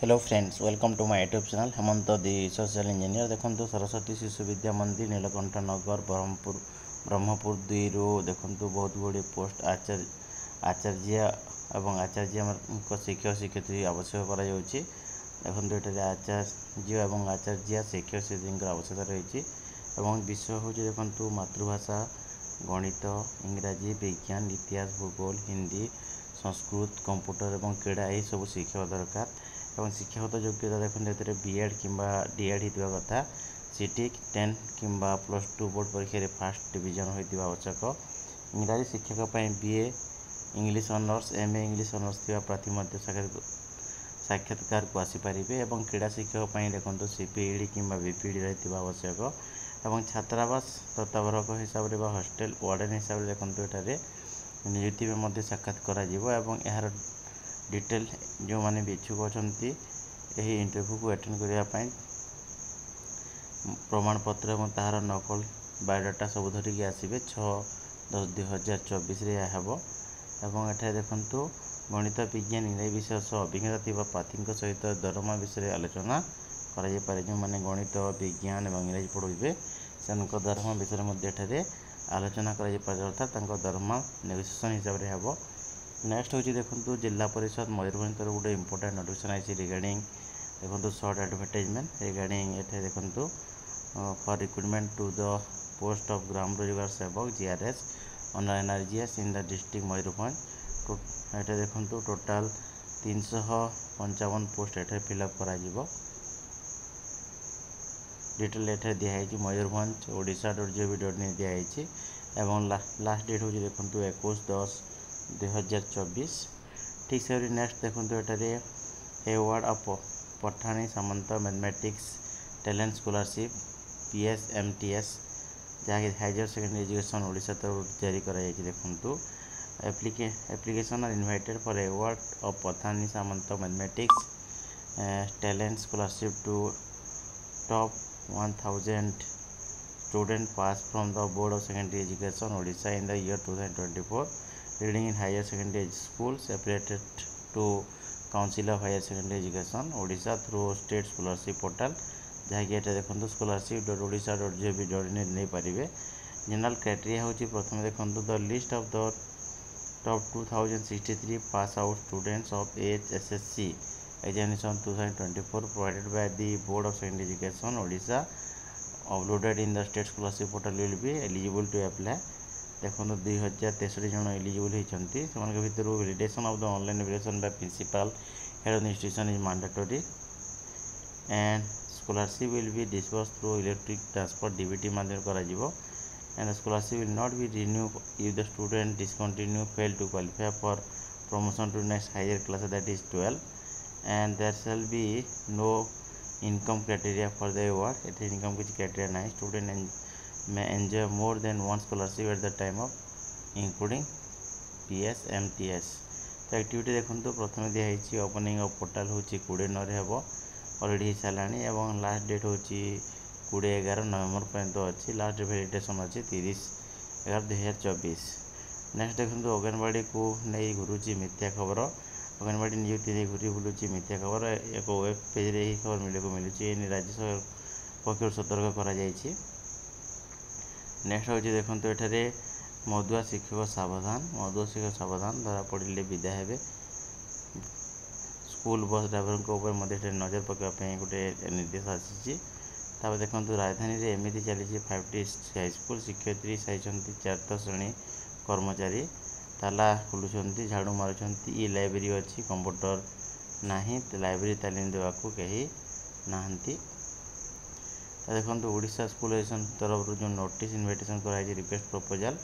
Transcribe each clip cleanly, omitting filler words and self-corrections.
Hello friends, welcome to my YouTube channel Hemant the social engineer. देखो सरस्वती शिशु विद्या मंदिर नीलकंठ नगर ब्रह्मपुर 2 रु देखो बहुत गुड़ी पोस्ट आचार्य एवं आचार्य शिक्षक शिक्षयित्री आवश्यक देखो ये आचार्य एवं आचार्य शिक्षक शिक्षयित्री आवश्यकता रही विषय हूँ देखो मातृभाषा गणित इंग्राजी विज्ञान इतिहास भूगोल हिंदी संस्कृत कंप्यूटर एवं क्रीड़ा यही सब शिक्षक दरकार एवं शिक्षागत योग्यता देखते बीएड कि डीएड होता कथा सीटी 10 कि +2 बोर्ड परीक्षा फास्ट डिविजन होता आवश्यक। इंग्राजी शिक्षक BA English honours MA English honours प्रार्थी साक्षात्कार को आसीपारे और क्रीड़ा शिक्षक देखो सीपीईडी कि बीपीईडी रही आवश्यक और छात्रावास तत्वावधायक हिसाब से हॉस्टेल वार्डन हिसाब से देखो ये नियुक्ति में साक्षात कर यार डिटेल जो मैंने भी इच्छुक अच्छा यही इंटरव्यू को अटेंड करने प्रमाणपत्र और तार नकल बायोडाटा सब धरिकी आसवे 6/10/2024 हम एवं देखु गणित विज्ञान इंग्राजी विषय सह अभिज्ञता प्रार्थी सहित दरमा विषय आलोचना कर जो मैंने गणित विज्ञान और इंग्राजी पढ़े से दरमा विषय आलोचना अर्थात दरमा नेगोसिएशन हिसाब से हम। नेक्स्ट हूँ देखो जिला परिषद मयूरभंज तरफ गोटे इंपोर्टाट नोटिफिकेशन आई रिगार्डिंग देखो शॉर्ट एडवर्टाइजमेंट रिगार्डिंग ये देखो for recruitment to the post of Gram Rozgar Sevak GRS ऑनर NRGS in the district Mayurbhanj ये देखो टोटाल 355 पोस्ट ये फिलअप कर डिटेल ये दिखाई मयूरभंज ओडिशा.gov.in दिखाई एवं लास्ट डेट हूँ देखो 21/10/2024 ठीक से। नेक्स्ट देखो ये award of Pathani Samanta mathematics talent scholarship PSMTS जहाँकि हायर सेकेंडरी एजुकेशन ओडिशा तरफ जारी कराई देखो application are invited for award of Pathani Samanta mathematics talent scholarship to top 1000 student passed from the Board of Secondary Education Odisha in the year 2024 reading in higher secondary schools affiliated to Council of Higher Secondary Education Odisha through state scholarship portal जहाँकि ये देखो scholarship.odisha.gov.in नहीं पारे। General criteria हूँ प्रथम देखो the list of the top 2063 pass out students of HSSC examination 2024 provided by the Board of Secondary Education Odisha uploaded in the state scholarship portal will be eligible to apply। देखो 2063 जन eligible होती से भितर validation of the online verification by principal head of the institution is mandatory and scholarship will be disburse through electric transfer DBT माध्यम करा and the scholarship will not be renew if the student discontinue fail to qualify for promotion to next higher class that is 12 and there shall be no income criteria for the award ये income किसी criteria ना student may enjoy more than one scholarship at the time of including PSMTS। तो activity देखो प्रथम दिखाई opening of portal हूँ 20/9 हम already हो सारे और लास्ट डेट हूँ 20/11 नवेम्बर पर्यंत अच्छी लास्ट वैलिडेशन अच्छी 30/11/2024। नेक्स्ट देखो अंगनवाड़ी को नहीं घूरुची मिथ्या खबर अंगनवाड़ी नियुक्ति नहीं घूरी बुलूची मिथ्या खबर एक वेब पेज रे खबर मिलूँ राज्य सरकार पक्ष सतर्क कर। नेक्स्ट हूँ देखो ये मधुआ शिक्षक सावधान धरा पड़े विदा हे स्कूल बस ड्राइवर नजर पकड़ाई गोटे निर्देश आसी देखो राजधानी में एमती चली 5टी हाईस्कल शिक्षयित्री साइंती 4th श्रेणी कर्मचारी ताला खोलुंट झाड़ू मारुंट ई लाइब्रेरी अच्छी कंप्यूटर ना लाइब्रेरी तालीम देवाक कहीं नहांती। देखो ओडिशा स्कूल एजुकेशन तरफ जो नोटिस इनविटेशन कराई रिक्वेस्ट प्रपोजल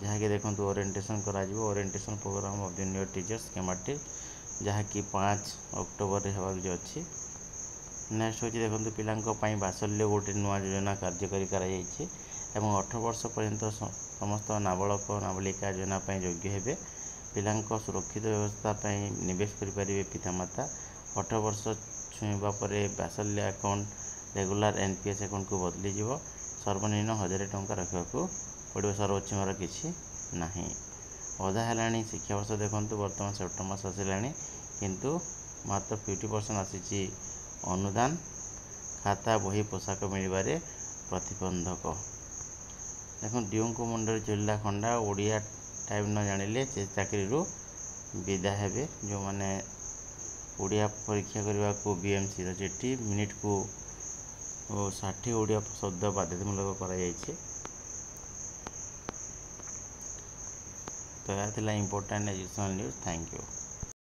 जहाँकि देखो orientation orientation programme of junior teachers केमाटी जहाँकि 5 अक्टोबर होगा अच्छी। नेक्स्ट हूँ देखो पिलांई बात्सल्य गोटे नुआ योजना कार्यकारी कराई 18 वर्ष पर्यंत समस्त नाबालक नाबालिका योजना योग्य हे पिला सुरक्षित व्यवस्था निवेश करें पितामाता 18 वर्ष छुईवा बात्सल्य अकाउंट रेगुलर NPS अकाउंट को बदली जीव सर्वनिम्न 1000 टंका रखा पड़ो सर्वोच्चमर किसी ना अधा है शिक्षा वर्ष देखो बर्तमान सेप्टेम्बर मास आसला किंतु मात्र 50% आसी अनुदान खाता बही पोशाक मिलबारे प्रतिबंधक। देखो ड्यू को मुंडे चुल्ला खंडा ओडिया टाइम न जानिले से चाकरी विदा हेबे। जो माने ओडिया परीक्षा करने को बीएमसी जेटी मिनिट को 60 ओडिया शब्द बाध्यतामूलक कर। तो यह important educational news. Thank you.